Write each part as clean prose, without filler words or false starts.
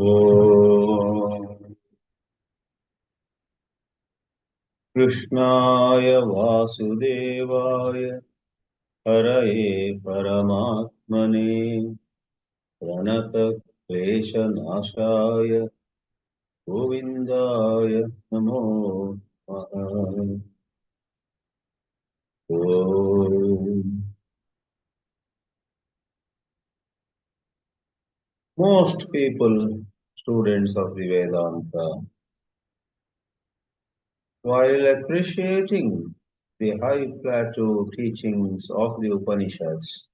ॐ कृष्णाय वासुदेवाय हरये परमात्मने प्रणतक्लेशनाशाय गोविन्दाय नमो नमः। ॐ Most people, students of the Vedanta, while appreciating the high plateau teachings of the Upanishads,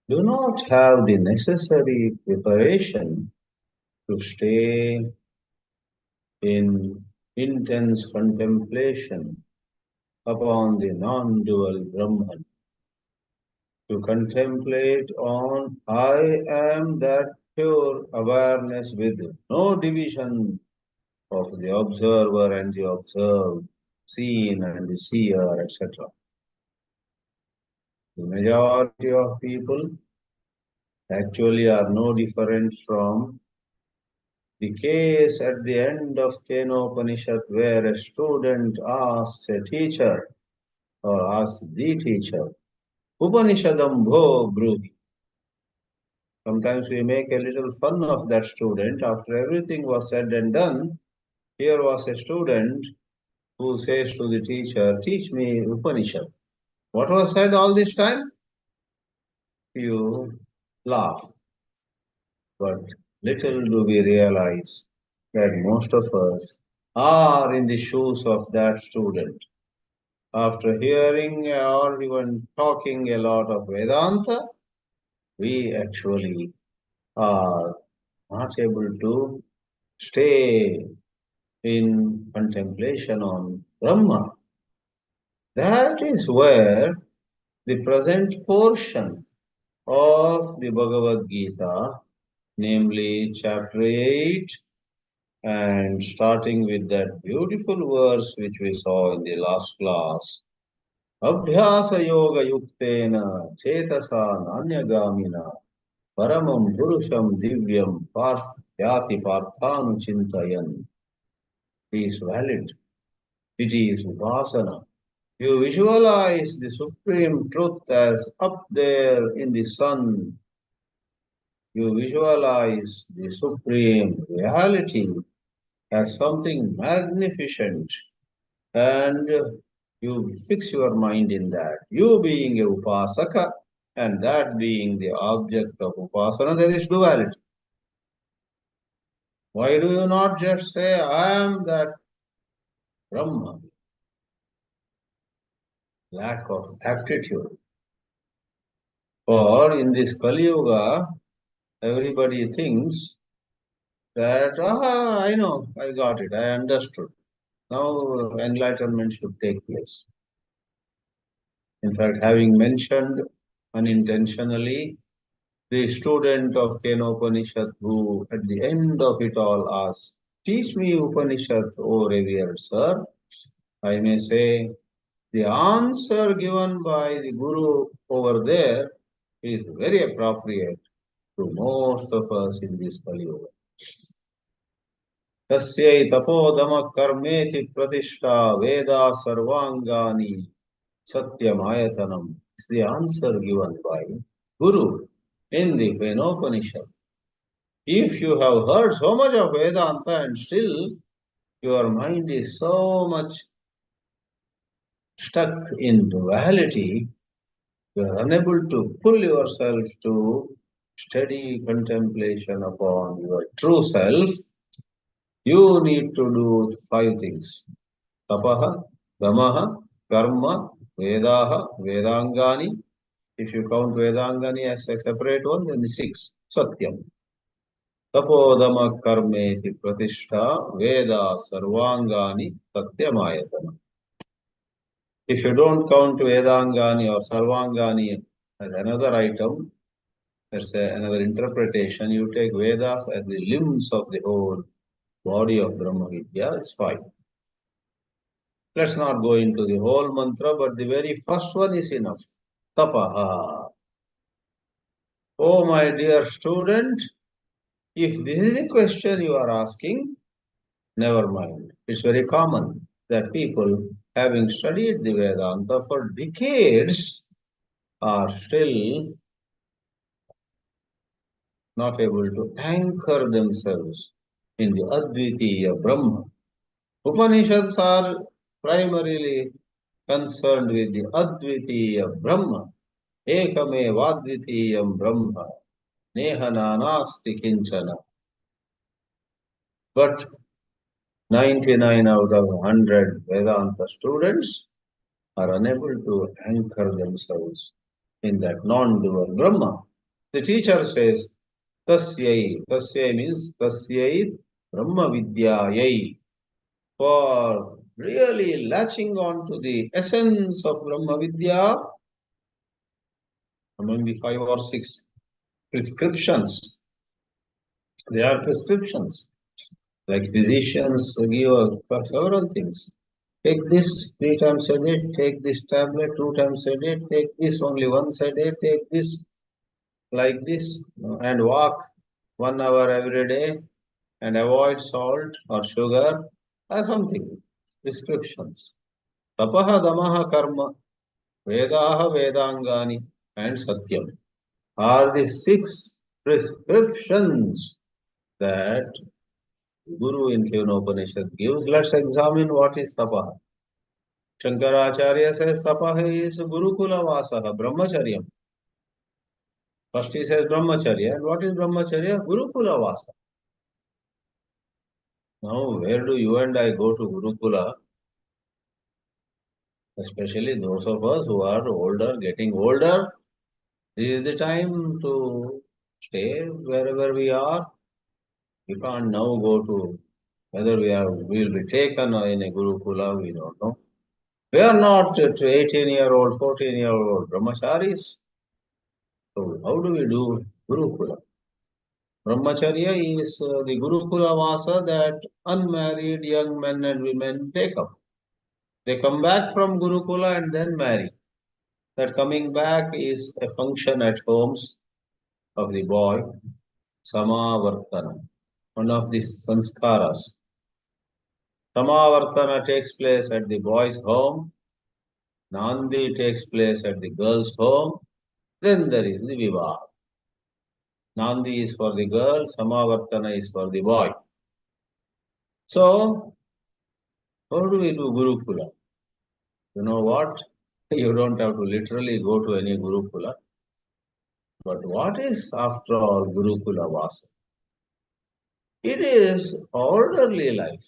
do not have the necessary preparation to stay in intense contemplation upon the non-dual Brahman, to contemplate on I am that pure awareness with no division of the observer and the observed, seen and the seer, etc. The majority of people actually are no different from the case at the end of Kenopanishad where a student asks a teacher or asks the teacher, Upanishadam bho bruhi. Sometimes we make a little fun of that student. After everything was said and done, here was a student who says to the teacher, teach me Upanishad. What was said all this time? You laugh. But little do we realize that most of us are in the shoes of that student. After hearing or even talking a lot of Vedanta, we actually are not able to stay in contemplation on Brahma. That is where the present portion of the Bhagavad Gita, namely chapter 8, and starting with that beautiful verse which we saw in the last class, Abhyasa yoga yuktena chetasa nanyagamina paramam purusham divyam parthati parthanu chintayan is valid. It is upasana. You visualize the supreme truth as up there in the sun. You visualize the supreme reality as something magnificent, and you fix your mind in that. You being a upasaka and that being the object of upasana, there is duality. Why do you not just say, I am that Brahma? Lack of aptitude. For in this Kali Yuga, everybody thinks that, I know, I got it, I understood. Now enlightenment should take place. In fact, having mentioned unintentionally the student of Kenopanishad who at the end of it all asks, teach me Upanishad, O revered sir, I may say the answer given by the Guru over there is very appropriate to most of us in this Kali Yuga. Tasyai tapodama karmeti pratishtha veda sarvangani satyamayatanam is the answer given by Guru in the Kenopanishad. If you have heard so much of Vedanta and still your mind is so much stuck in duality, you are unable to pull yourself to steady contemplation upon your true self, you need to do 5 things. Tapaha, damaha, karma, vedaha, vedangani. If you count vedangani as a separate one, then 6. Satyam. Tapodama karmeti pratishtha veda sarvangani satyamayatana. If you don't count vedangani or sarvangani as another item, that's another interpretation, you take Vedas as the limbs of the whole body of Brahma Vidya, it's fine. Let's not go into the whole mantra, but the very first one is enough. Tapaha. Oh, my dear student, If this is the question you are asking, never mind. It's very common that people, having studied the Vedanta for decades, are still not able to anchor themselves in the Advitiya Brahma. Upanishads are primarily concerned with the Advitiya Brahma. Ekamevadvitiyam Brahma. Neha nanasti kinchana. But 99 out of 100 Vedanta students are unable to anchor themselves in that non-dual Brahma. The teacher says, Tasyai. Tasyai means Tasyai Brahma Vidyayai. For really latching on to the essence of Brahma Vidya, among the 5 or 6 prescriptions, there are prescriptions. Like physicians give for several things. Take this 3 times a day, take this tablet 2 times a day, take this only once a day, take this like this, and walk 1 hour every day and avoid salt or sugar or something. Prescriptions. Tapaha damaha karma, vedaha vedangani, and satyam are the 6 prescriptions that Guru in Upanishad gives. Let's examine what is tapaha. Shankaracharya says tapaha is Gurukula Vasaha, Brahmacharyam. First he says Brahmacharya. And what is Brahmacharya? Gurukula Vasa. Now, where do you and I go to Gurukula? Especially those of us who are older, getting older. This is the time to stay wherever we are. We can't now go to whether we will be taken in a Gurukula, we don't know. We are not 18-year-old, 14-year-old brahmacharis. So how do we do Gurukula? Brahmacharya is the Gurukula Vasa that unmarried young men and women take up. They come back from Gurukula and then marry. That coming back is a function at homes of the boy, Samavartana, one of the sanskaras. Samavartana takes place at the boy's home, Nandi takes place at the girl's home, then there is the Vivaha. Nandi is for the girl, Samavartana is for the boy. So, how do we do Gurukula? You know what? You don't have to literally go to any Gurukula. But what is, after all, Gurukula Vasa? It is orderly life.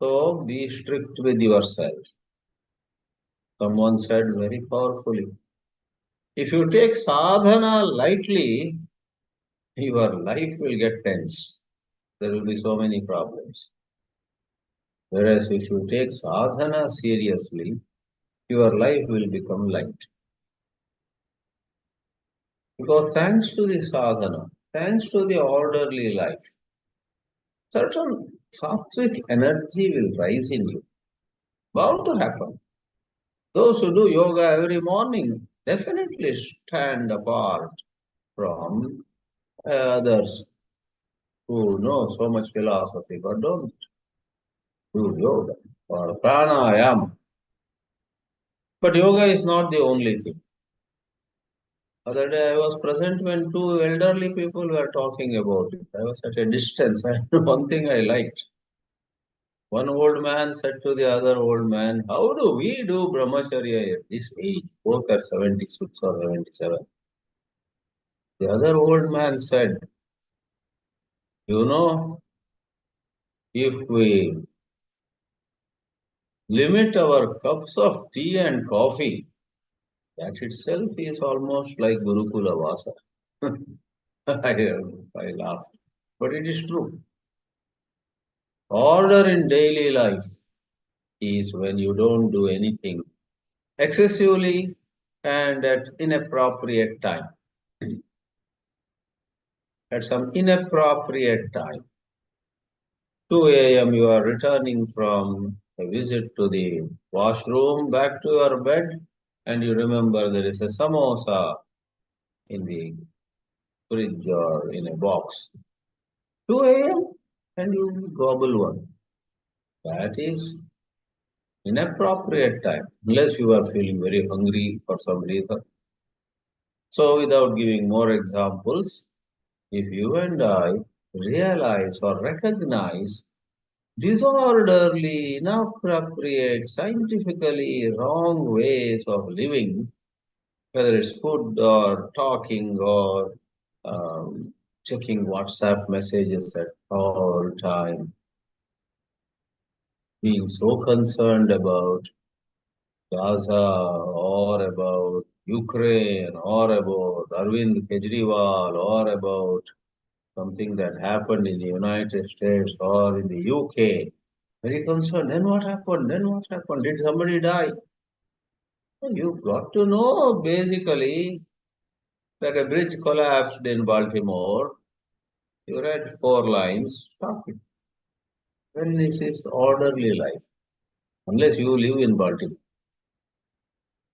So be strict with yourself. Someone said very powerfully, if you take sadhana lightly, your life will get tense. There will be so many problems. Whereas if you take sadhana seriously, your life will become light. Because thanks to the sadhana, thanks to the orderly life, certain sattvic energy will rise in you. Bound to happen. Those who do yoga every morning definitely stand apart from others who know so much philosophy but don't do yoga or pranayama. But yoga is not the only thing. Other day I was present when 2 elderly people were talking about it. I was at a distance. One thing I liked. One old man said to the other old man, how do we do brahmacharya at this age? Both are 76 or 77. The other old man said, you know, if we limit our cups of tea and coffee, that itself is almost like Gurukula Vasa. I laughed. But it is true. Order in daily life is when you don't do anything excessively and at inappropriate time. At some inappropriate time. 2 a.m. you are returning from a visit to the washroom, back to your bed, and you remember there is a samosa in the fridge or in a box. 2 a.m. and you gobble one. That is inappropriate time, unless you are feeling very hungry for some reason. So, without giving more examples, if you and I realize or recognize disorderly, inappropriate, scientifically wrong ways of living, whether it's food or talking or checking WhatsApp messages at all time, being so concerned about Gaza or about Ukraine or about Arvind Kejriwal or about something that happened in the United States or in the UK. Very concerned. Then what happened? Then what happened? Did somebody die? Well, you've got to know basically that a bridge collapsed in Baltimore. You read 4 lines, stop it. When this is orderly life, unless you live in Baltimore.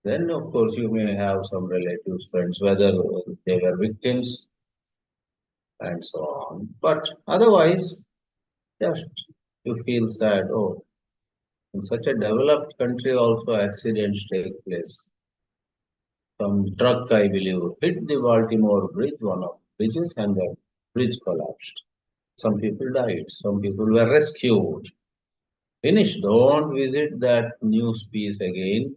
Then, of course, you may have some relatives, friends, whether they were victims and so on. But otherwise, just you feel sad. Oh, in such a developed country, also accidents take place. Some truck, I believe, hit the Baltimore bridge, one of the bridges, and the bridge collapsed. Some people died. Some people were rescued. Finish. Don't visit that news piece again.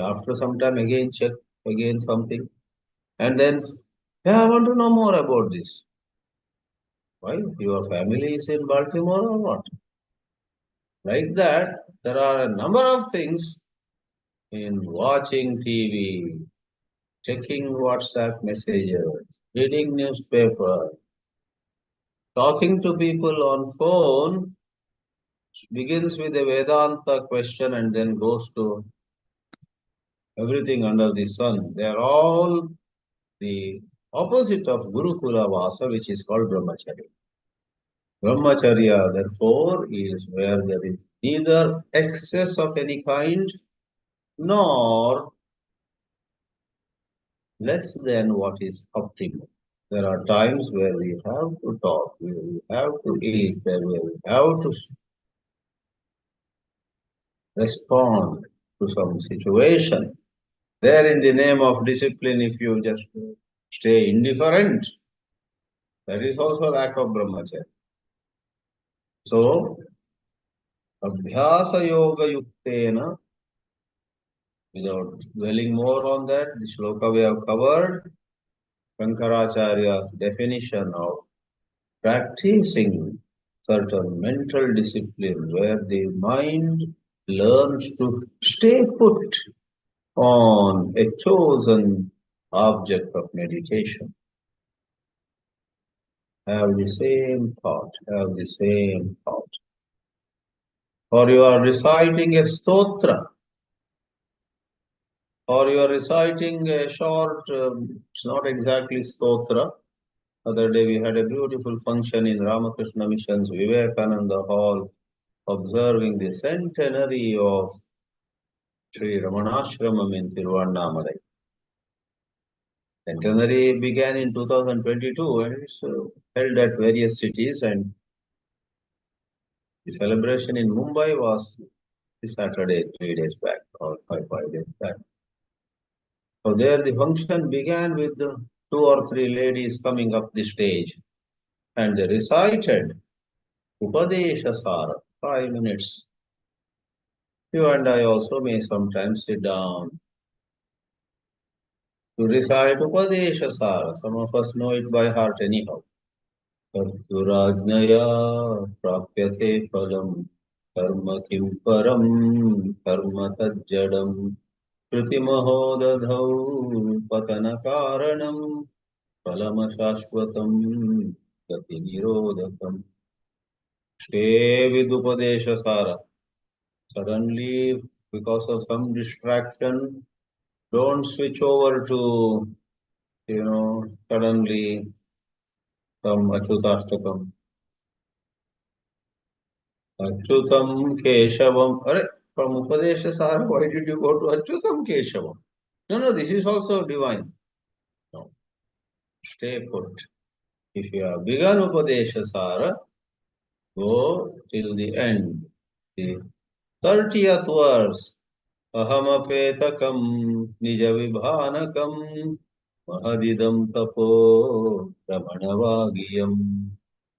After some time, again check again something. And then, yeah, I want to know more about this. Why? Your family is in Baltimore or what? Like that, there are a number of things in watching TV, checking WhatsApp messages, reading newspaper, talking to people on phone begins with a Vedanta question and then goes to everything under the sun. They are all the opposite of Gurukula Vasa, which is called Brahmacharya. Brahmacharya, therefore, is where there is neither excess of any kind nor less than what is optimal. There are times where we have to talk, where we have to eat, where we have to respond to some situation. There, in the name of discipline, if you just stay indifferent, that is also lack of brahmacharya. So, abhyasa yoga yuktena, without dwelling more on that, the shloka we have covered, Shankaracharya's definition of practicing certain mental discipline where the mind learns to stay put on a chosen object of meditation. Have the same thought, have the same thought. Or you are reciting a stotra, or you are reciting a short, it's not exactly stotra. Other day we had a beautiful function in Ramakrishna Mission's Vivekananda Hall, observing the centenary of Sri Ramanashramam in Tiruvannamalai. Centenary began in 2022 and it's held at various cities, and the celebration in Mumbai was this Saturday, 3 days back, or 5 days back. So there the function began with the 2 or 3 ladies coming up the stage and they recited Upadesha Sara, 5 minutes. You and I also may sometimes sit down to recite Upadesha Sara. Some of us know it by heart anyhow. Sarturajnaya prapyate phalam karma kim param karma tajjadam kritimahodadhau patana karanam phalama shashvatam gati nirodhakam. Stay with Upadesha Sara. Suddenly, because of some distraction, don't switch over to, suddenly some Achyutastakam. Achyutam Keshavam. From Upadesha Sara, why did you go to Achyutam Keshavam? No, this is also divine. No. stay put. If you have begun Upadesha Sara, go till the end. The 30th verse. Ahamapetakam nijavibhanakam mahadidam tapo ramanavagiyam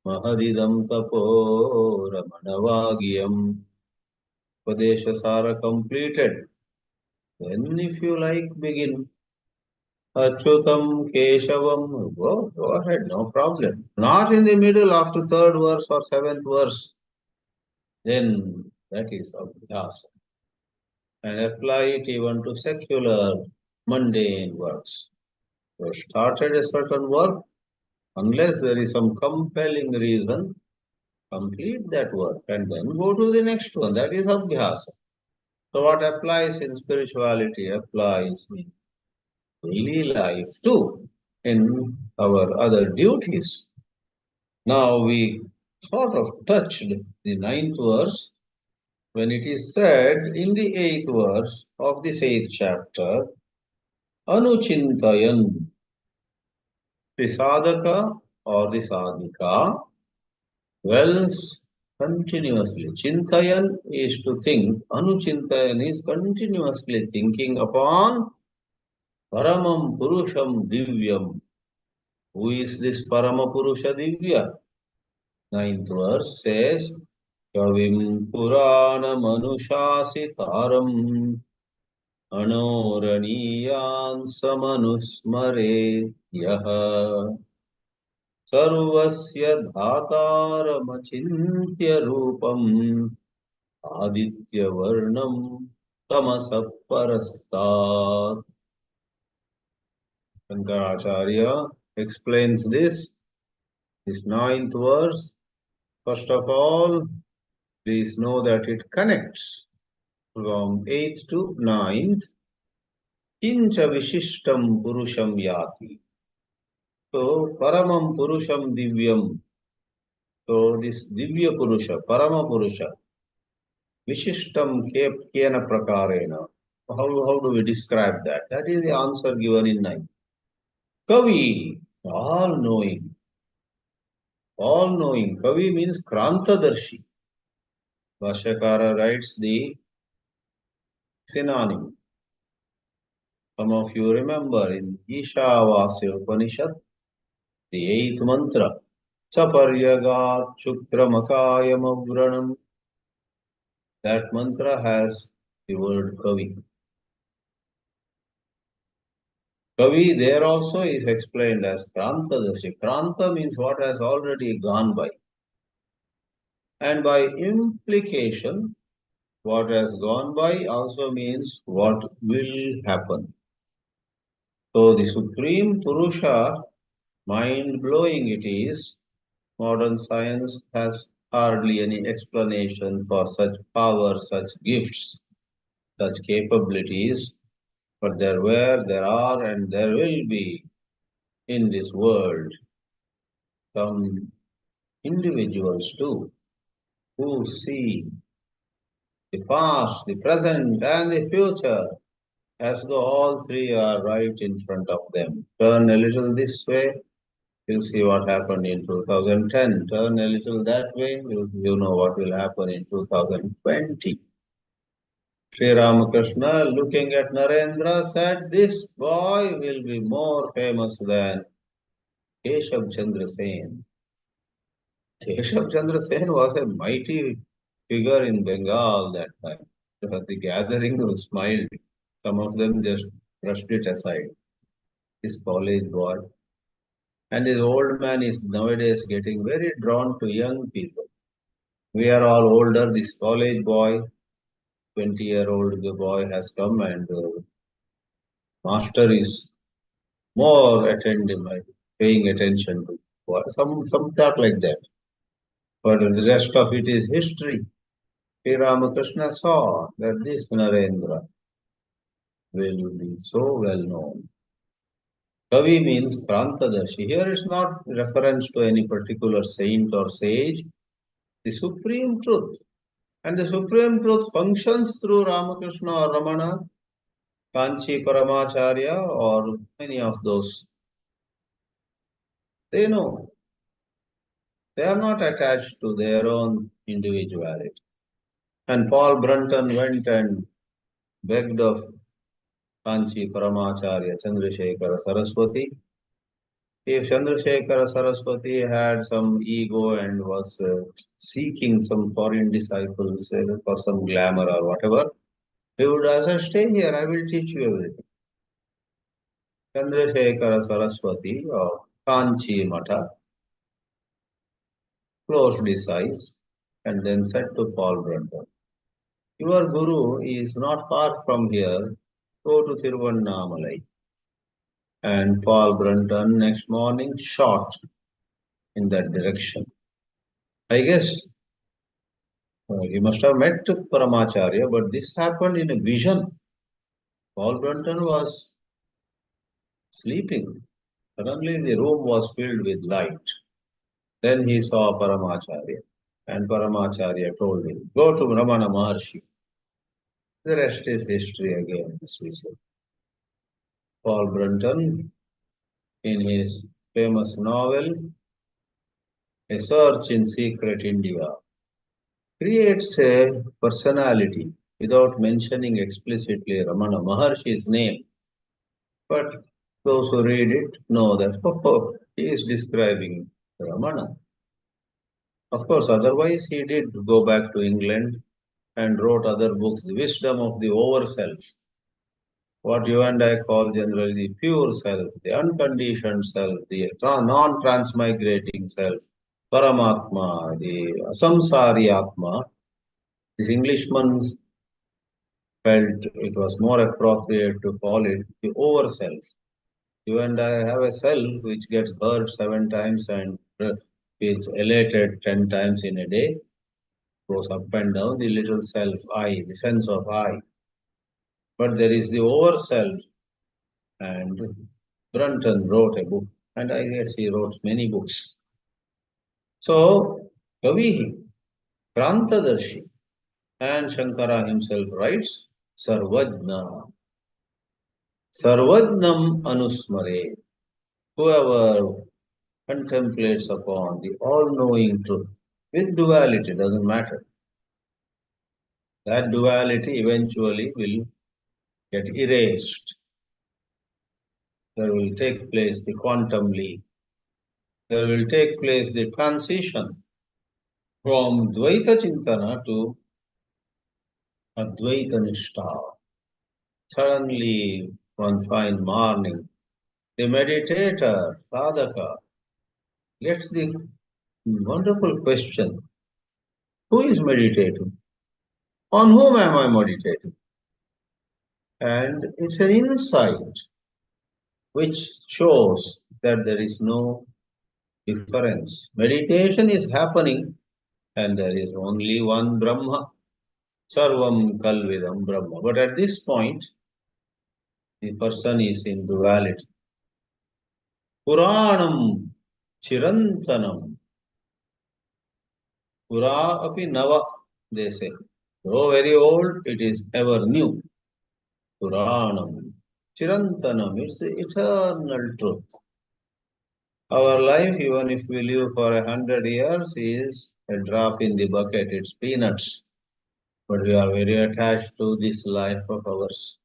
mahadidam tapo ramanavagiyam. Upadesha Sara completed. Then if you like, begin. Achyutam Keshavam. Go ahead, no problem. Not in the middle after third verse or seventh verse. Then that is abhyasa. And apply it even to secular, mundane works. You started a certain work, unless there is some compelling reason, complete that work and then go to the next one. That is abhyasa. So what applies in spirituality applies in daily life too, in our other duties. Now we sort of touched the ninth verse when it is said in the eighth verse of this eighth chapter, Anuchintayan, the sadhaka or the sadhika dwells continuously. Chintayan is to think, Anuchintayan is continuously thinking upon Paramam Purusham Divyam. Who is this Parama Purusha Divya? Ninth verse says, Kavim Purana Manushasitaram Anoraniyan Samanusmare Yaha Sarvasya Dhataramachintya Rupam Aditya Varnam Tamasapparastat. Shankaracharya explains this ninth verse. First of all, please know that it connects from 8th to 9th. Incha Vishishtam Purusham Yati. So, Paramam Purusham Divyam. So, this Divya Purusha, Parama Purusha, Vishishtam Kena Prakarena. How do we describe that? That is the answer given in 9th. Kavi, all knowing. All knowing. Kavi means Krantadarshi. Bhashyakara writes the synonym. Some of you remember in Ishavasya Upanishad, the 8th mantra, Saparyagat Chukramakayam Avranam. That mantra has the word Kavi. Kavi there also is explained as Krantadashi. Kranta means what has already gone by. And by implication, what has gone by also means what will happen. So the Supreme Purusha, mind-blowing it is, modern science has hardly any explanation for such power, such gifts, such capabilities, but there were, there are, and there will be in this world some individuals too who see the past, the present, and the future as though all three are right in front of them. Turn a little this way, you'll see what happened in 2010. Turn a little that way, you know what will happen in 2020. Sri Ramakrishna, looking at Narendra, said, this boy will be more famous than Keshav Chandra Sen. Keshav Chandra Sen was a mighty figure in Bengal that time. The gathering smiled. Some of them just brushed it aside. This college boy. And this old man is nowadays getting very drawn to young people. We are all older. This college boy, 20-year-old boy has come and master is more attentive, like paying attention to some thought like that. But the rest of it is history. Sri Ramakrishna saw that this Narendra will be so well known. Kavi means Krantadashi. Here it's not reference to any particular saint or sage, the supreme truth. And the supreme truth functions through Ramakrishna or Ramana, Kanchi Paramacharya, or many of those They know. They are not attached to their own individuality. And Paul Brunton went and begged of Kanchi Paramacharya Chandrasekhara Saraswati. If Chandrasekhara Saraswati had some ego and was seeking some foreign disciples for some glamour or whatever, he would have said, stay here, I will teach you everything. Chandrasekhara Saraswati of Kanchi Mata closed his eyes and then said to Paul Brunton, your guru is not far from here, go to Tiruvannamalai. And Paul Brunton next morning shot in that direction. I guess he must have met Paramacharya, but this happened in a vision. Paul Brunton was sleeping. Suddenly the room was filled with light. Then he saw Paramacharya, and Paramacharya told him, go to Ramana Maharshi. The rest is history again, as we say. Paul Brunton, in his famous novel, A Search in Secret India, creates a personality without mentioning explicitly Ramana Maharshi's name. But those who read it know that, oh, he is describing Ramana. Of course, otherwise he did go back to England and wrote other books, The Wisdom of the Over Self, what you and I call generally the pure self, the unconditioned self, the non-transmigrating self, Paramatma, the Asamsari Atma. This Englishman felt it was more appropriate to call it the over self. You and I have a self which gets hurt 7 times and feels elated 10 times in a day, goes up and down, the little self, I, the sense of I. But there is the over self, and Brunton wrote a book, and I guess he wrote many books. So, Kavihi, Krantadarshi, and Shankara himself writes, Sarvajna. Sarvajnam Anusmare. Whoever contemplates upon the all-knowing truth with duality, doesn't matter. That duality eventually will get erased. There will take place the quantum leap. There will take place the transition from Dvaita Chintana to Advaita Nishtha. Suddenly, one fine morning, the meditator, sadhaka, gets the wonderful question, who is meditating? On whom am I meditating? And it's an insight which shows that there is no difference. Meditation is happening and there is only one Brahma, Sarvam Kalvidam Brahma. But at this point, the person is in duality. Puranam Chirantanam. Pura api nava, they say. Though very old, it is ever new. Puranam. Chirantanam, it's the eternal truth. Our life, even if we live for 100 years, is a drop in the bucket. It's peanuts. But we are very attached to this life of ours.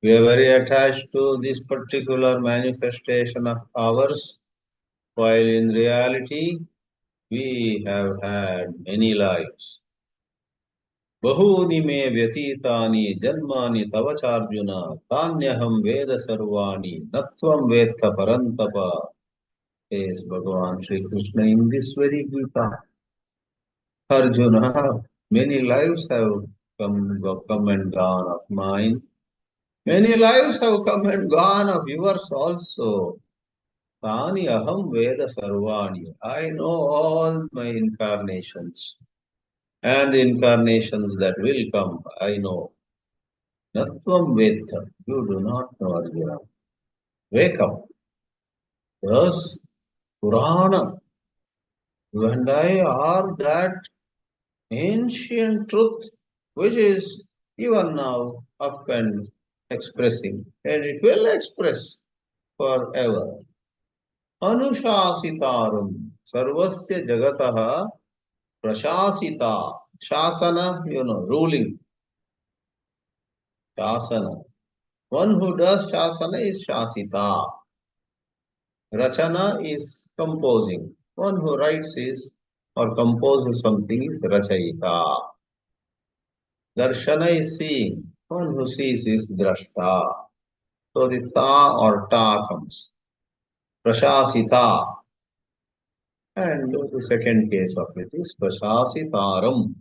We are very attached to this particular manifestation of ours, while in reality, we have had many lives. Bahuni me vyatitani janmani tavacharjuna tanyaham veda sarvani natvam vetha parantapa, says Bhagavan Sri Krishna in this very Gita. Arjuna, many lives have come and gone of mine. Many lives have come and gone of yours also. Tani aham veda sarvani. I know all my incarnations. And the incarnations that will come, I know. Natvam veda. You do not know, Arjuna. Wake up. Thus, Purana. You and I are that ancient truth which is even now up and expressing, and it will express forever. अनुशासितारं सर्वस्य जगतः प्रशासिता. Shasana, ruling. Shasana. One who does Shasana is Shasita. Rachana is composing. One who writes is or composes something is Rachayita. Darshana is seeing. One who sees is Drashta. So the Ta or Ta comes. Prashasita. And the second case of it is Prashasitaram.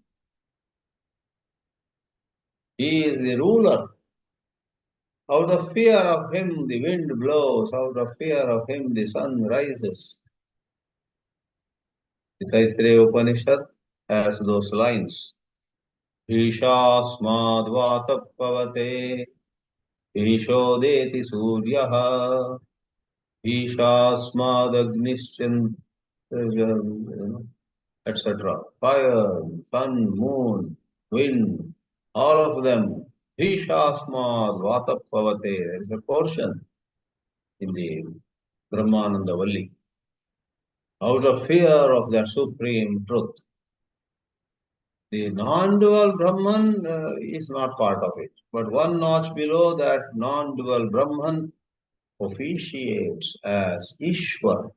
He is the ruler. Out of fear of him the wind blows, out of fear of him the sun rises. The Taittiriya Upanishad has those lines. Ishasmad vatapavate, Ishodeti suryaha, Ishasmad agnischand, etc. Fire, sun, moon, wind, all of them. Ishasmad vatapavate. There is a portion in the Brahmananda Valli. Out of fear of that supreme truth. The non-dual Brahman is not part of it. But one notch below that non-dual Brahman officiates as Ishwar.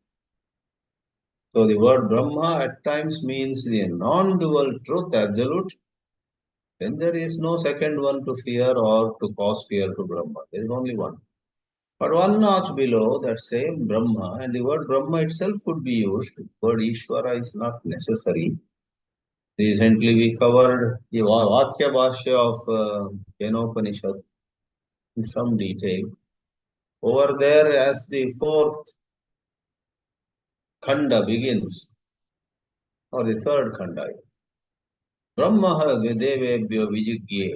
So the word Brahma at times means the non-dual truth, absolute. Then there is no second one to fear or to cause fear to Brahma. There is only one. But one notch below that same Brahma, and the word Brahma itself could be used. The word Ishvara is not necessary. Recently we covered the Vakya Bhāshya of Kenopanishad in some detail. Over there, as the fourth khanda begins, or the third khanda, Brahma Vedevebhyo Vijigye.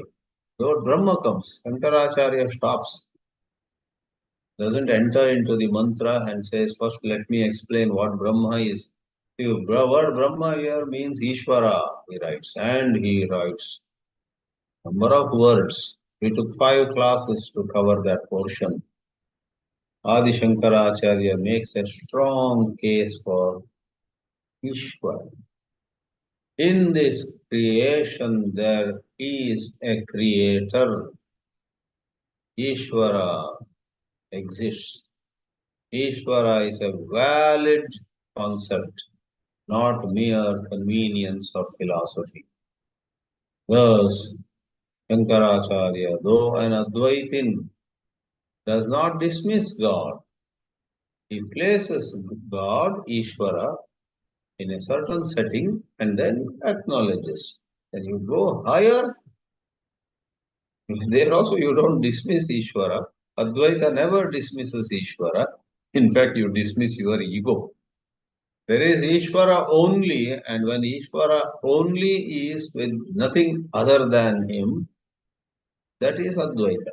Lord Brahma comes, Shankaracharya stops, doesn't enter into the mantra and says, first let me explain what Brahma is. The word Brahma here means Ishvara, he writes, and he writes. Number of words. We took 5 classes to cover that portion. Adi Shankaracharya makes a strong case for Ishvara. In this creation, there is a creator. Ishvara exists. Ishvara is a valid concept, not mere convenience of philosophy. Thus, Shankaracharya, though an Advaitin, does not dismiss God. He places God, Ishvara, in a certain setting and then acknowledges. When you go higher, there also you don't dismiss Ishvara. Advaita never dismisses Ishvara. In fact, you dismiss your ego. There is Ishvara only, and when Ishvara only is with nothing other than him, that is Advaita.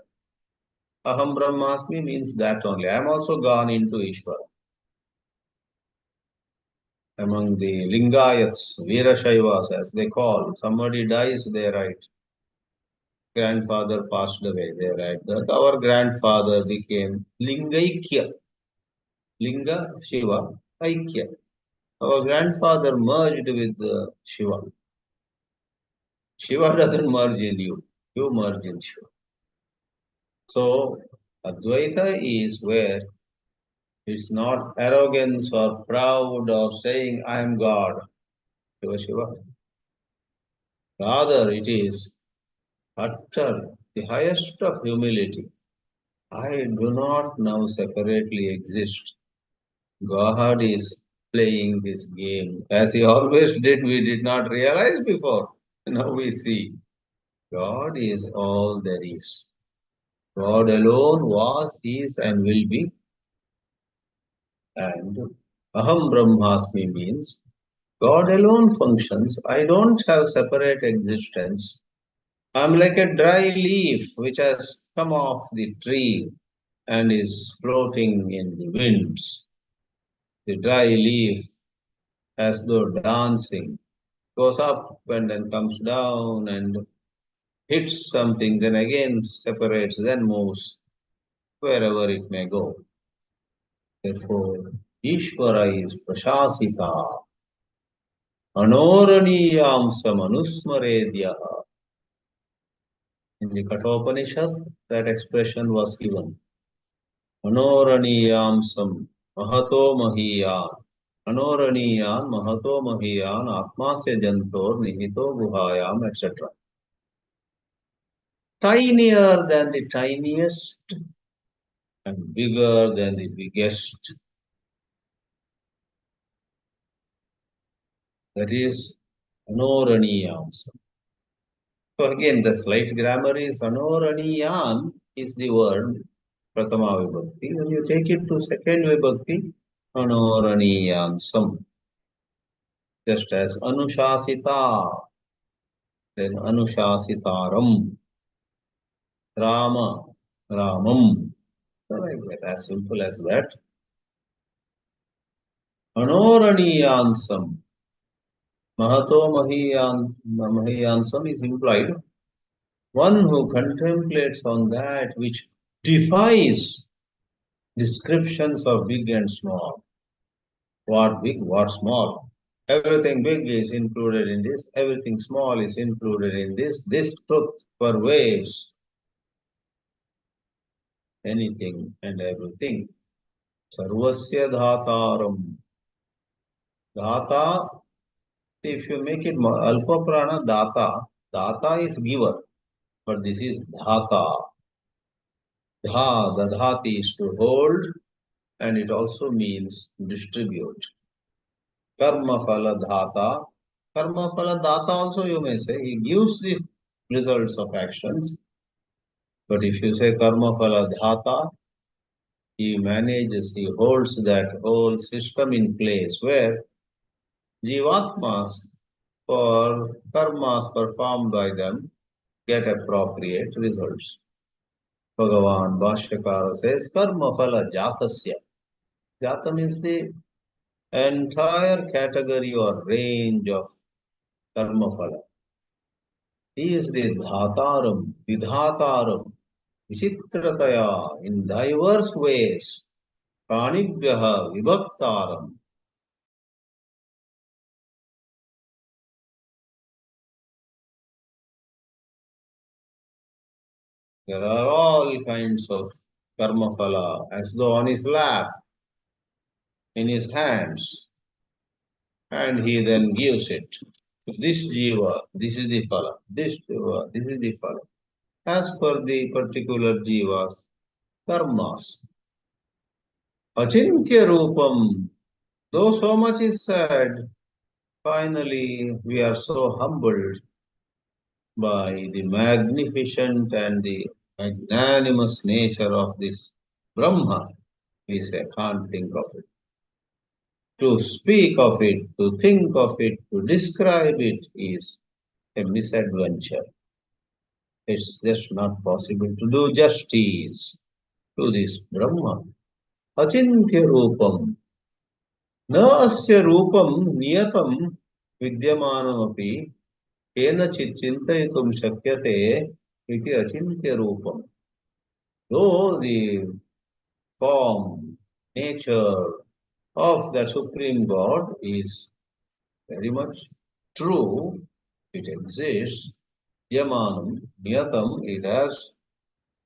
Aham Brahmasmi means that only. I am also gone into Ishvara. Among the Lingayats, Veerashaivas as they call, somebody dies, they write. Grandfather passed away, they write that our grandfather became Lingaikya. Linga, Shiva, Aikya. Our grandfather merged with Shiva. Shiva doesn't merge in you, you merge in Shiva. So, Advaita is where it's not arrogance or proud or saying, I am God, Shiva Shiva. Rather, it is utter, the highest of humility. I do not now separately exist. God is playing his game. As he always did, we did not realize before. Now we see. God is all there is. God alone was, is, and will be. And Aham Brahmasmi means God alone functions. I don't have separate existence. I'm like a dry leaf which has come off the tree and is floating in the winds. The dry leaf, as though dancing, goes up and then comes down and hits something, then again separates, then moves wherever it may go. Therefore, Ishvara is Prashasita. Anoraniyam samanusmaredyaha. In the Kathopanishad, that expression was given. Anoraniyam sam mahato mahiyan. Anoraniyan mahato mahiyan atmasya jantor nihito guhayam, etc. Tinier than the tiniest and bigger than the biggest. That is Anoraniyam. So again, the slight grammar is Anoraniyan is the word Pratama Vibhakti. When you take it to second Vibhakti, Anoraniyansam. Just as Anushasita, then Anushasitaram, Rama, Ramam. So like that, as simple as that. Anoraniyansam. Mahato Mahiyansam is implied. One who contemplates on that which defies descriptions of big and small. What big, what small. Everything big is included in this, everything small is included in this. This truth pervades anything and everything. Sarvasya dhataram. Dhata, if you make it alpa prana, data. Data is giver, but this is dhata. Dha, the dhati is to hold, and it also means distribute. Karma phala dhata. Karma phala data also you may say. He gives the results of actions. But if you say karma phala dhata, he manages, he holds that whole system in place where jivatmas for karmas performed by them get appropriate results. Bhagavan Bhashyakara says karma phala jatasya. Jata means the entire category or range of karma phala. He is the dhataram, vidhataram, vichitrataya, in diverse ways, pranibhyaha vibhaktaram. There are all kinds of karma phala, as though on his lap, in his hands, and he then gives it to this jiva. This is the phala. This jiva, this is the phala. As per the particular jiva's karmas. Achintya rupam. Though so much is said, finally we are so humbled by the magnificent and the magnanimous nature of this Brahma. We say, can't think of it. To speak of it, to think of it, to describe it is a misadventure. It's just not possible to do justice to this Brahma. Achintya rupam. Na asya rupam niyatam vidyamanamapi kenachit chintayitum shakyate iti achintya rupam. Though the form, nature of the Supreme God is very much true, it exists, yamanam, niyatam, it has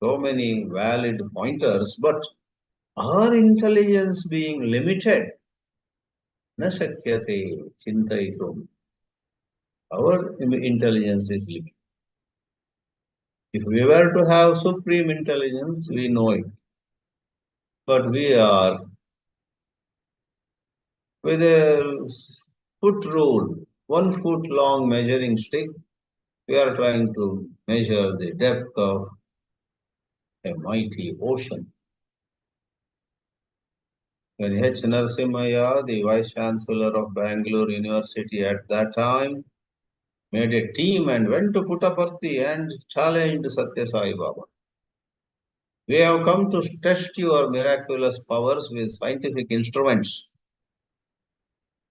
so many valid pointers, but our intelligence being limited, na shakyate chintayitum. Our intelligence is limited. If we were to have supreme intelligence, we know it. But we are with a foot rule, 1 foot long measuring stick, we are trying to measure the depth of a mighty ocean. When H. Narasimhaya, the Vice Chancellor of Bangalore University at that time, made a team and went to Puttaparthi and challenged Satya Sai Baba. We have come to test your miraculous powers with scientific instruments.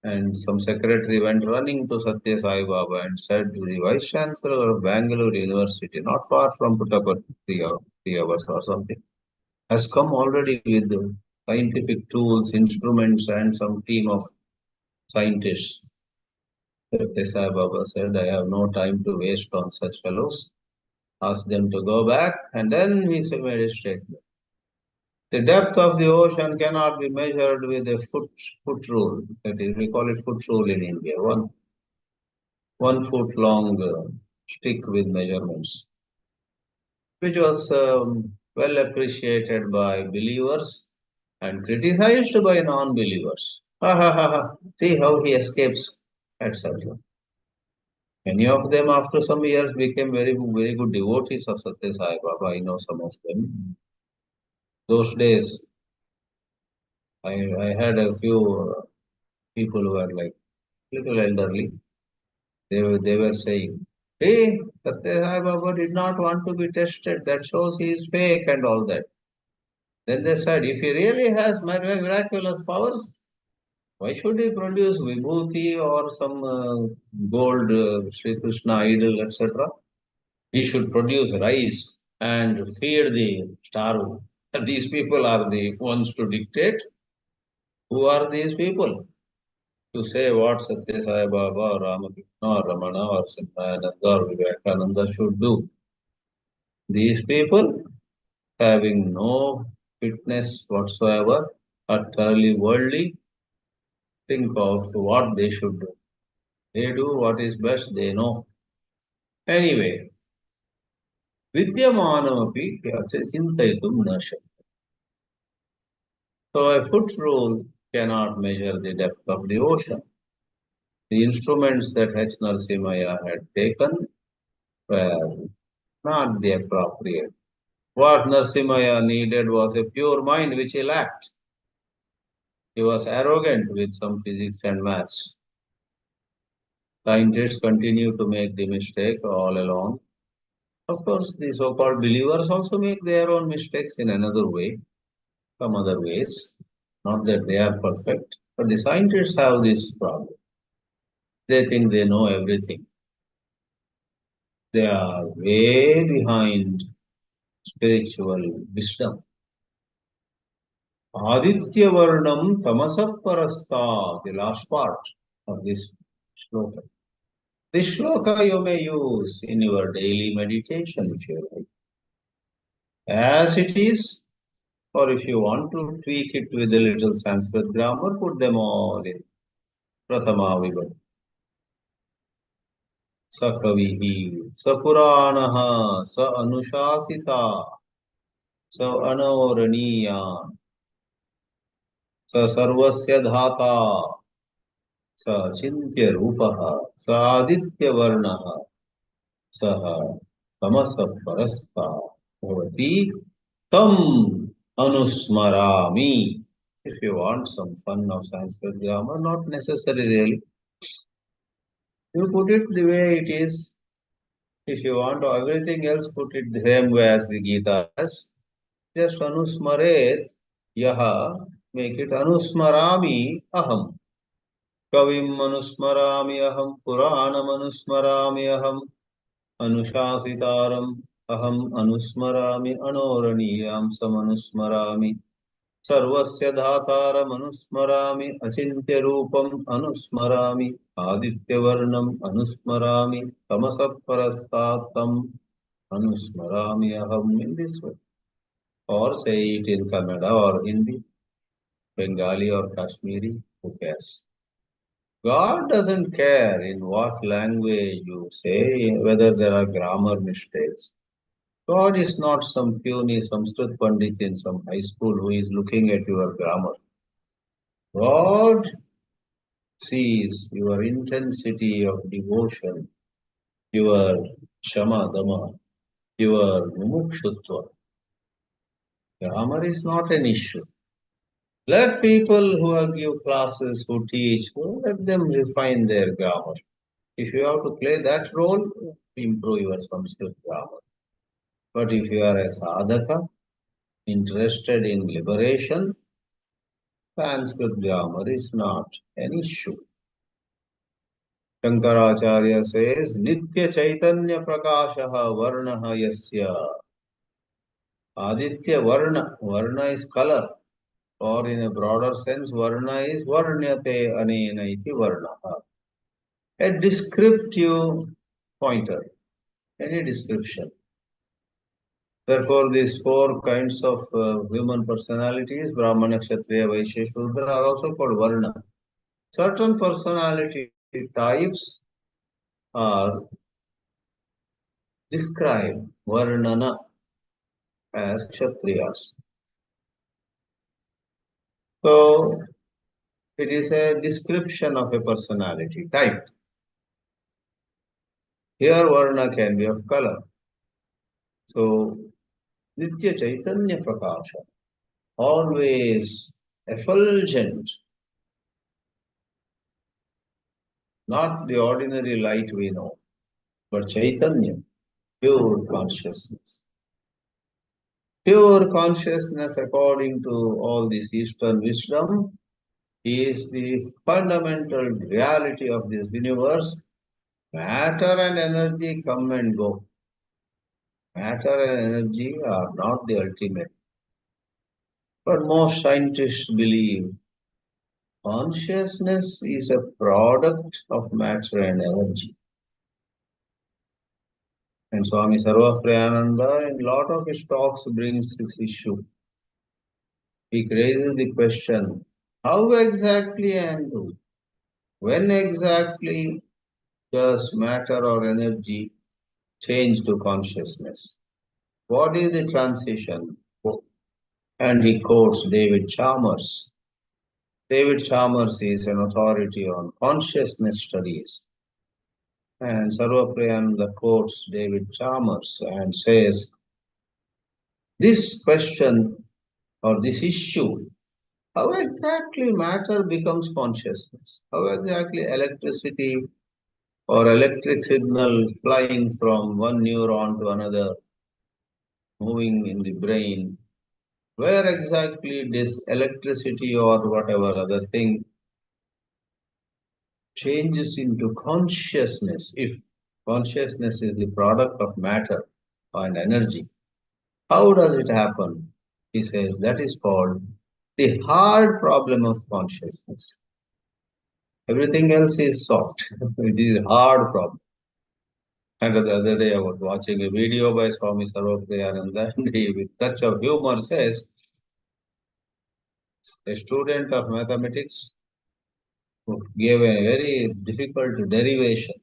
And some secretary went running to Satya Sai Baba and said, the Vice Chancellor of Bangalore University, not far from Puttaparthi, 3 hours or something, has come already with scientific tools, instruments, and some team of scientists. Sai Baba said, I have no time to waste on such fellows. Ask them to go back, and then he made a statement. The depth of the ocean cannot be measured with a foot rule. That is, we call it foot rule in India. One foot long stick with measurements, which was well appreciated by believers and criticized by non-believers. Ha ha ha ha! See how he escapes, etc. Many of them, after some years, became very good devotees of Satya Sai Baba. I know some of them. Those days, I had a few people who were like little elderly. They were saying, "Hey, Satya Sai Baba did not want to be tested. That shows he is fake and all that." Then they said, "If he really has miraculous powers, why should he produce vibhuti or some gold Sri Krishna idol, etc.? He should produce rice and feed the starving." And these people are the ones to dictate. Who are these people to say what Satya Sai Baba or Ramakrishna or Ramana or Simhayananda or Vivekananda should do? These people, having no fitness whatsoever, utterly worldly, think of what they should do. They do what is best, they know. Anyway, विद्यमानमपि चिन्तयितुं न शक्यते. So a foot rule cannot measure the depth of the ocean. The instruments that H. Narasimhaya had taken were not the appropriate. What Narasimhaya needed was a pure mind which he lacked. He was arrogant with some physics and maths. Scientists continue to make the mistake all along. Of course, the so-called believers also make their own mistakes in another way, some other ways. Not that they are perfect, but the scientists have this problem. They think they know everything. They are way behind spiritual wisdom. Aditya Varnam Tamasa Parasta, the last part of this shloka. This shloka you may use in your daily meditation if you like. As it is, or if you want to tweak it with a little Sanskrit grammar, put them all in. Prathama Vibhati. Sakavihi, Sapuranaha, Sa Anushasita, Sa Anoraniya, Sa Sarvasya Dhata, Sa Chintya Rupaha, Sa Aditya Varnaha, Saha Tamasa Parasta, Bhavati Tam Anusmarami. If you want some fun of Sanskrit grammar, not necessary really. You put it the way it is. If you want everything else, put it the same way as the Gita has. Just Anusmaret Yaha, make it Anusmarami Aham. Kavim Anusmarami Aham, Puranam Anusmarami Aham, Anushasitaram Aham Anusmarami, Anoraniyam Samanusmarami. Sarvasya Dhataram Anusmarami, Achintya Rupam Anusmarami, Aditya Varnam Anusmarami, Tamasa Parastatam Anusmarami Aham, in this way. Or say it in Kannada or Hindi, Bengali or Kashmiri, who cares? God doesn't care in what language you say, whether there are grammar mistakes. God is not some puny Sanskrit Pandit in some high school who is looking at your grammar. God sees your intensity of devotion, your shamadama, your mumukshutva. Grammar is not an issue. Let people who give classes, who teach, let them refine their grammar. If you have to play that role, improve your Sanskrit grammar. But if you are a sadhaka, interested in liberation, Sanskrit grammar is not an issue. Shankaracharya says, Nitya Chaitanya Prakashaha Varnaha Yasya. Aditya Varna. Varna is color. or in a broader sense, varna is varnyate anena iti varnaha. A descriptive pointer, any description. Therefore, these four kinds of human personalities, Brahmana, Kshatriya, Vaishya, Shudra, are also called varna. Certain personality types are described, varnana, as Kshatriyas. So, it is a description of a personality type. Here, varna can be of color. So, Nitya Chaitanya Prakasha, always effulgent, not the ordinary light we know, but Chaitanya, pure consciousness. Pure consciousness, according to all this Eastern wisdom, is the fundamental reality of this universe. Matter and energy come and go. Matter and energy are not the ultimate. But most scientists believe consciousness is a product of matter and energy. And Swami Sarvapriyananda, in a lot of his talks, brings this issue. He raises the question, how exactly and when exactly does matter or energy change to consciousness? What is the transition? And he quotes David Chalmers. David Chalmers is an authority on consciousness studies. And Sarvapriyananda quotes David Chalmers and says, this question or this issue, how exactly matter becomes consciousness? How exactly electricity or electric signal flying from one neuron to another, moving in the brain, where exactly this electricity or whatever other thing changes into consciousness, if consciousness is the product of matter and energy. How does it happen? He says that is called the hard problem of consciousness. Everything else is soft. It is a hard problem. And the other day I was watching a video by Swami Sarvapriyananda and he, with touch of humor, says, a student of mathematics who gave a very difficult derivation,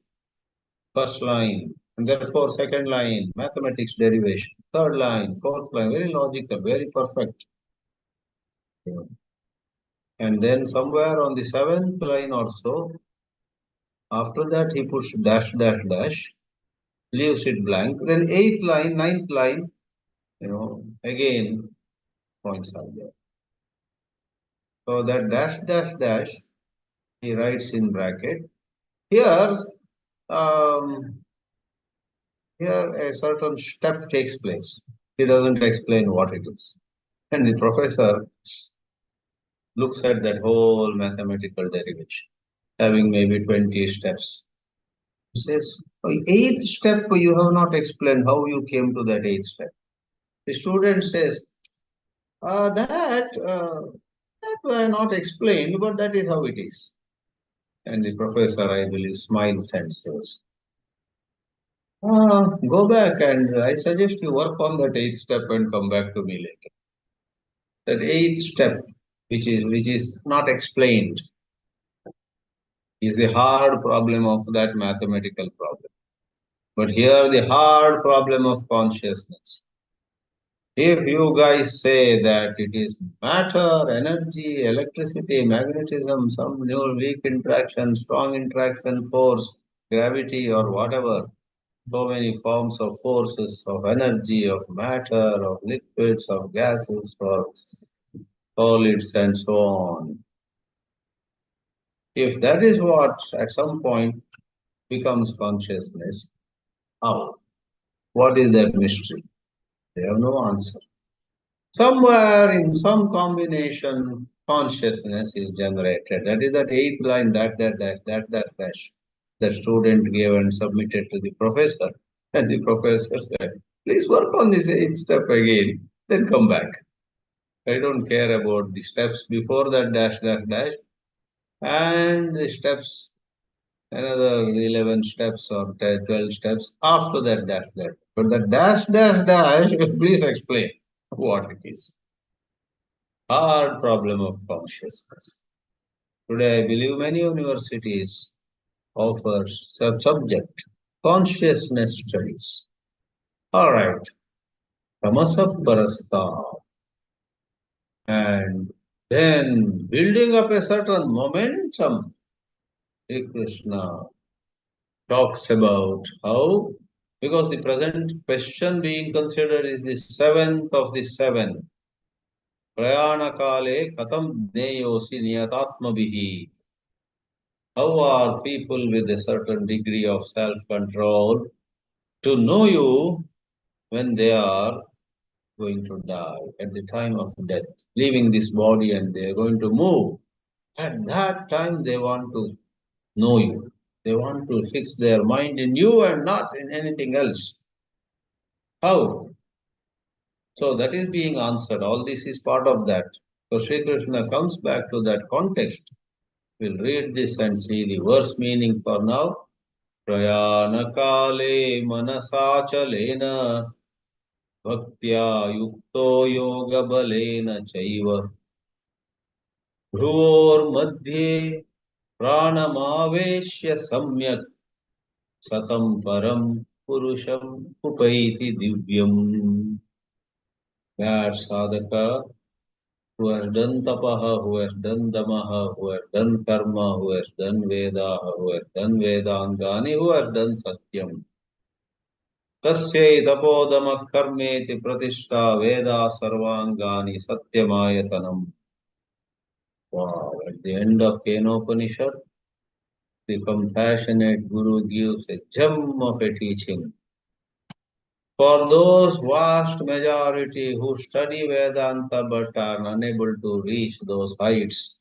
first line, and therefore second line, mathematics derivation, third line, fourth line, very logical, very perfect. And then somewhere on the seventh line or so, after that he puts dash, dash, dash, leaves it blank. Then eighth line, ninth line, again points out there. So that dash, dash, dash, he writes in bracket. Here, um, here a certain step takes place. He doesn't explain what it is. And the professor looks at that whole mathematical derivation, having maybe 20 steps. He says, eighth step you have not explained how you came to that eighth step. The student says, that I not explained, but that is how it is. And the professor, I believe, smiles and says, go back and I suggest you work on that eighth step and come back to me later. That eighth step, which is not explained, is the hard problem of that mathematical problem. But here the hard problem of consciousness. If you guys say that it is matter, energy, electricity, magnetism, some new weak interaction, strong interaction, force, gravity or whatever, so many forms of forces, of energy, of matter, of liquids, of gases, of solids and so on. If that is what at some point becomes consciousness, how? What is that mystery? They have no answer. Somewhere in some combination, consciousness is generated. That is that eighth line, that dash. The student gave and submitted to the professor. And the professor said, please work on this eighth step again, then come back. I don't care about the steps before that dash, dash, dash, and the steps, another 11 steps or 12 steps after that dash, dash. But the dash, dash, dash, please explain what it is. Hard problem of consciousness. Today, I believe many universities offer subject consciousness studies. All right, Tamasa Parasta, and then building up a certain momentum. Sri Krishna talks about how, because the present question being considered is the seventh of the seven. Prayana kale katam jneyosi niyatatmabihi. How are people with a certain degree of self-control to know you when they are going to die, at the time of death, leaving this body and they are going to move? At that time, they want to know you. They want to fix their mind in you and not in anything else. How? So that is being answered. All this is part of that. So Sri Krishna comes back to that context. We'll read this and see the verse meaning for now. Prayana kale manasachalena bhaktya yukto yoga balena chaiva bhruvor madhye pranamaveshya samyak satam param purusham upaiti divyam. That sadhaka who has done tapaha, who has done damaha, who has done karma, who has done vedaha, who has done vedangani, who has done satyam. Tasyai tapodama karmeti pratishtha veda sarvangani satyamayatanam. Wow, at the end of Kenopanishad, the compassionate Guru gives a gem of a teaching. For those vast majority who study Vedanta but are unable to reach those heights,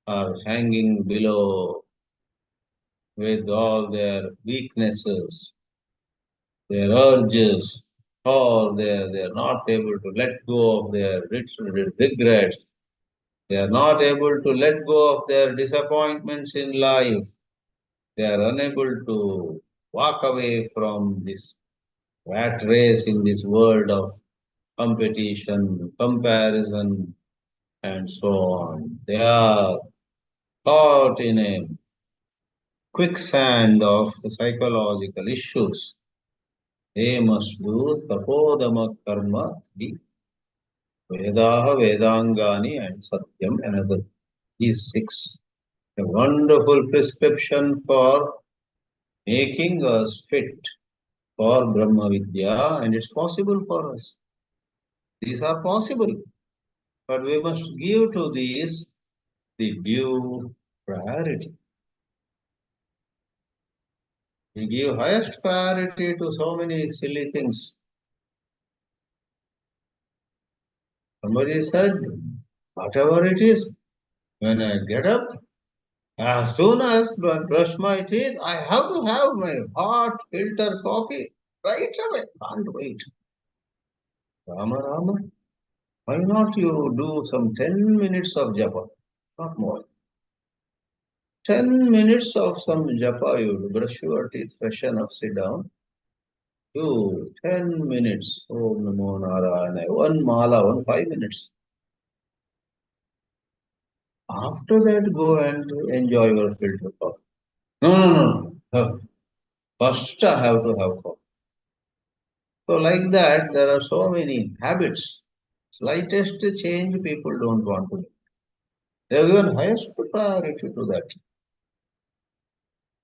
are hanging below with all their weaknesses, their urges, or they are not able to let go of their regrets. They are not able to let go of their disappointments in life. They are unable to walk away from this rat race in this world of competition, comparison, and so on. They are caught in a quicksand of psychological issues. They must do tapodama karma, the Vedaha, Vedangani, and Satyam, another. These six. A wonderful prescription for making us fit for Brahma Vidya, and it's possible for us. These are possible, but we must give to these the due priority. We give highest priority to so many silly things. Somebody said, whatever it is, when I get up, as soon as I brush my teeth, I have to have my hot filter coffee right away. Can't wait. Rama Rama, why not you do some 10 minutes of japa? Not more. 10 minutes of some japa, you brush your teeth, freshen up, sit down. Do 10 minutes. Om Namo Narayana. One mala, 5 minutes. After that, go and enjoy your filter coffee. No. First, I have to have coffee. So, like that, there are so many habits. Slightest change, people don't want to do. They have given highest priority to that.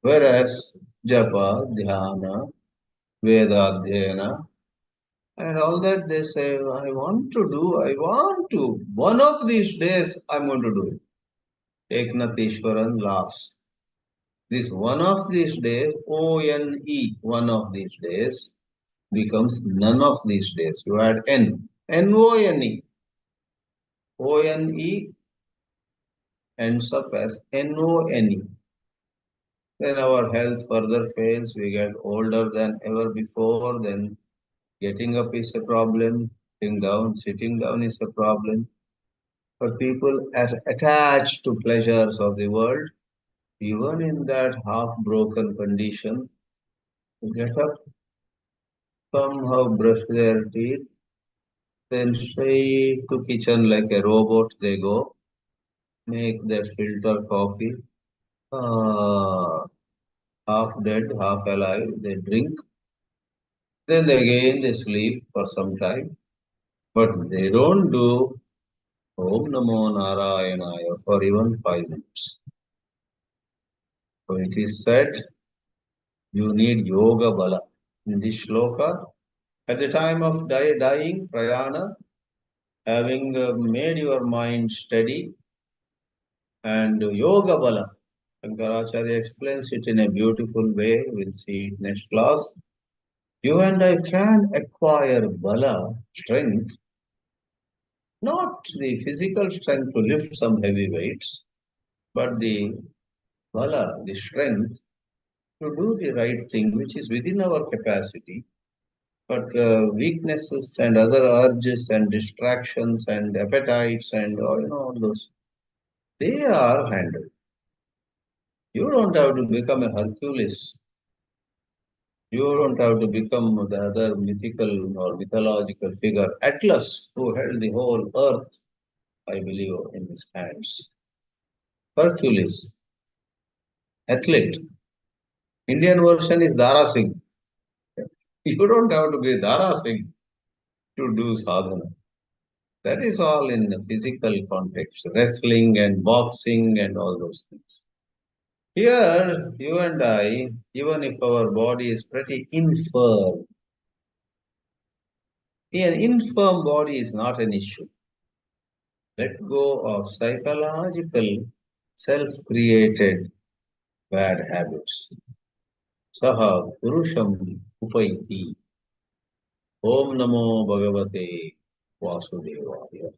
Whereas, japa, dhyana, vedadhyana, and all that they say, I want to. One of these days, I'm going to do it. Eknath Ishwaran laughs. This one of these days, O-N-E, one of these days, becomes none of these days. You add N. N-O-N-E. O-N-E ends up as N-O-N-E. Then our health further fails. We get older than ever before. Then getting up is a problem. Sitting down is a problem. For people attached to pleasures of the world, even in that half-broken condition, to get up, somehow brush their teeth, then straight to kitchen like a robot they go, make their filter coffee, uh, half dead, half alive, they drink, then again they sleep for some time, but they don't do Om Namo Narayanaya for even 5 minutes. So it is said you need yoga bala. In this shloka, at the time of dying, prayana, having made your mind steady, and yoga bala. Shankaracharya explains it in a beautiful way. We'll see it next class. You and I can acquire bala, strength, not the physical strength to lift some heavy weights, but the bala, the strength to do the right thing, which is within our capacity. But weaknesses and other urges and distractions and appetites and all those, they are handled. You don't have to become a Hercules. You don't have to become the other mythical or mythological figure, Atlas, who held the whole earth, I believe, in his hands. Hercules, athlete. Indian version is Dara Singh. You don't have to be Dara Singh to do sadhana. That is all in the physical context, wrestling and boxing and all those things. Here, you and I, even if our body is pretty infirm, an infirm body is not an issue. Let go of psychological, self-created bad habits. Saha Purusham Upaiti. Om Namo Bhagavate Vasudevaya.